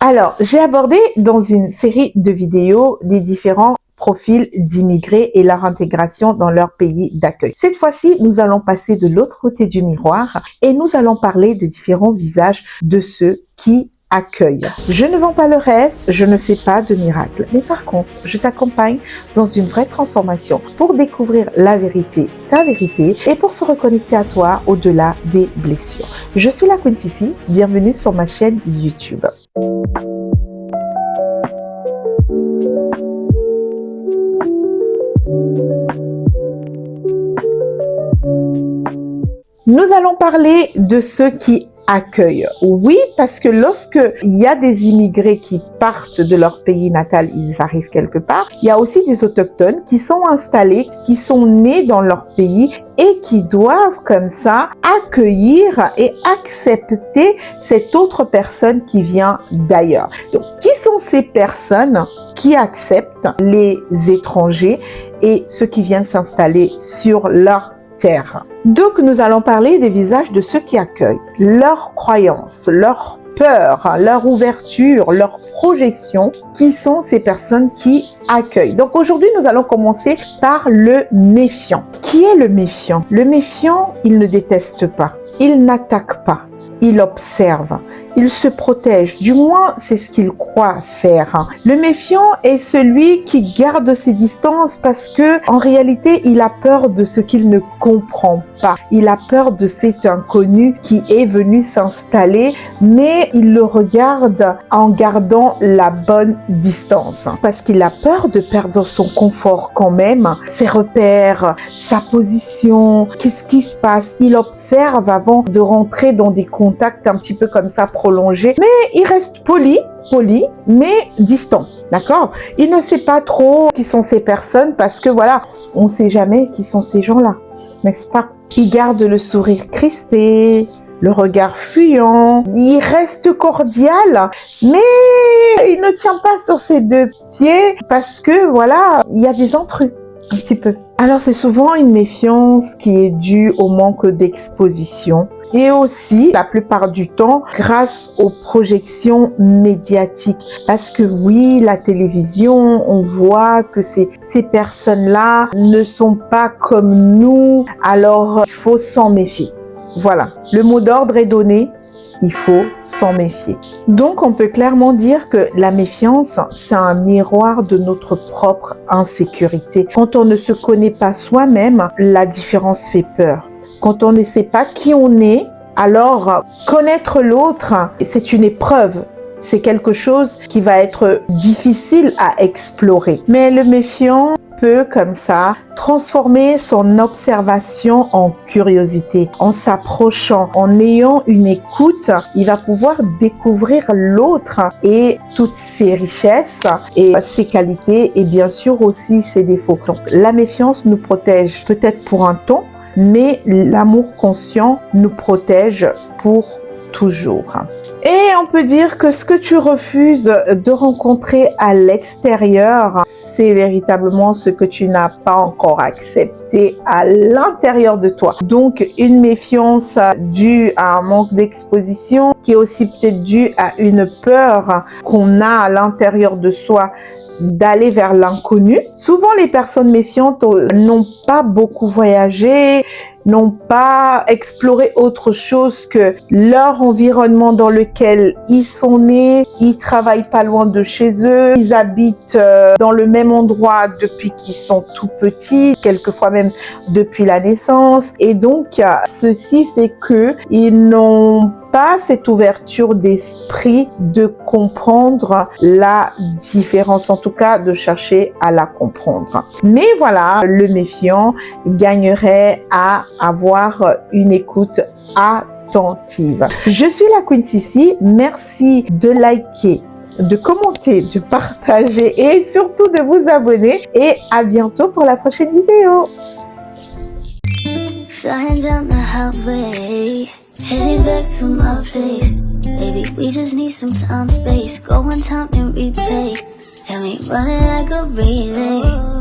Alors, j'ai abordé dans une série de vidéos les différents profils d'immigrés et leur intégration dans leur pays d'accueil. Cette fois-ci, nous allons passer de l'autre côté du miroir et nous allons parler des différents visages de ceux qui accueillent. Je ne vends pas le rêve, je ne fais pas de miracle. Mais par contre, je t'accompagne dans une vraie transformation pour découvrir la vérité, ta vérité, et pour se reconnecter à toi au-delà des blessures. Je suis la Queen Sissi, bienvenue sur ma chaîne YouTube. Nous allons parler de ceux qui accueillent. Oui, parce que lorsque il y a des immigrés qui partent de leur pays natal, ils arrivent quelque part, il y a aussi des autochtones qui sont installés, qui sont nés dans leur pays et qui doivent comme ça accueillir et accepter cette autre personne qui vient d'ailleurs. Donc, qui sont ces personnes qui acceptent les étrangers et ceux qui viennent s'installer sur leur terre? Donc, nous allons parler des visages de ceux qui accueillent, leurs croyances, leurs peurs, leur ouverture, leur projection, qui sont ces personnes qui accueillent. Donc, aujourd'hui, nous allons commencer par le méfiant. Qui est le méfiant? Le méfiant, il ne déteste pas, il n'attaque pas, il observe, il se protège, du moins c'est ce qu'il croit faire. Le méfiant est celui qui garde ses distances parce que en réalité il a peur de ce qu'il ne comprend pas. Il a peur de cet inconnu qui est venu s'installer, mais il le regarde en gardant la bonne distance parce qu'il a peur de perdre son confort quand même, ses repères, sa position, qu'est-ce qui se passe. Il observe avant de rentrer dans des contacts un petit peu comme ça prolongé, mais il reste poli, mais distant, d'accord? Il ne sait pas trop qui sont ces personnes parce que voilà, on ne sait jamais qui sont ces gens-là, n'est-ce pas? Il garde le sourire crispé, le regard fuyant, il reste cordial, mais il ne tient pas sur ses deux pieds parce que voilà, il y a des intrus, un petit peu. Alors c'est souvent une méfiance qui est due au manque d'exposition. Et aussi, la plupart du temps, grâce aux projections médiatiques. Parce que oui, la télévision, on voit que ces personnes-là ne sont pas comme nous. Alors, il faut s'en méfier. Voilà, le mot d'ordre est donné. Il faut s'en méfier. Donc, on peut clairement dire que la méfiance, c'est un miroir de notre propre insécurité. Quand on ne se connaît pas soi-même, la différence fait peur. Quand on ne sait pas qui on est, alors connaître l'autre, c'est une épreuve. C'est quelque chose qui va être difficile à explorer. Mais le méfiant peut, comme ça, transformer son observation en curiosité. En s'approchant, en ayant une écoute, il va pouvoir découvrir l'autre et toutes ses richesses et ses qualités et bien sûr aussi ses défauts. Donc, la méfiance nous protège peut-être pour un temps, mais l'amour conscient nous protège pour toujours. Et on peut dire que ce que tu refuses de rencontrer à l'extérieur, c'est véritablement ce que tu n'as pas encore accepté à l'intérieur de toi. Donc, une méfiance due à un manque d'exposition, qui est aussi peut-être due à une peur qu'on a à l'intérieur de soi d'aller vers l'inconnu. Souvent, les personnes méfiantes n'ont pas beaucoup voyagé, n'ont pas exploré autre chose que leur environnement dans lequel ils sont nés. Ils travaillent pas loin de chez eux. Ils habitent dans le même endroit depuis qu'ils sont tout petits, quelquefois même depuis la naissance. Et donc, ceci fait que ils n'ont pas cette ouverture d'esprit de comprendre la différence, en tout cas de chercher à la comprendre. Mais voilà, le méfiant gagnerait à avoir une écoute attentive. Je suis la Queen Sissi, merci de liker, de commenter, de partager et surtout de vous abonner et à bientôt pour la prochaine vidéo. Flying down the highway, heading back to my place. Baby, we just need some time, space. Go on time and replay. Got me running like a relay.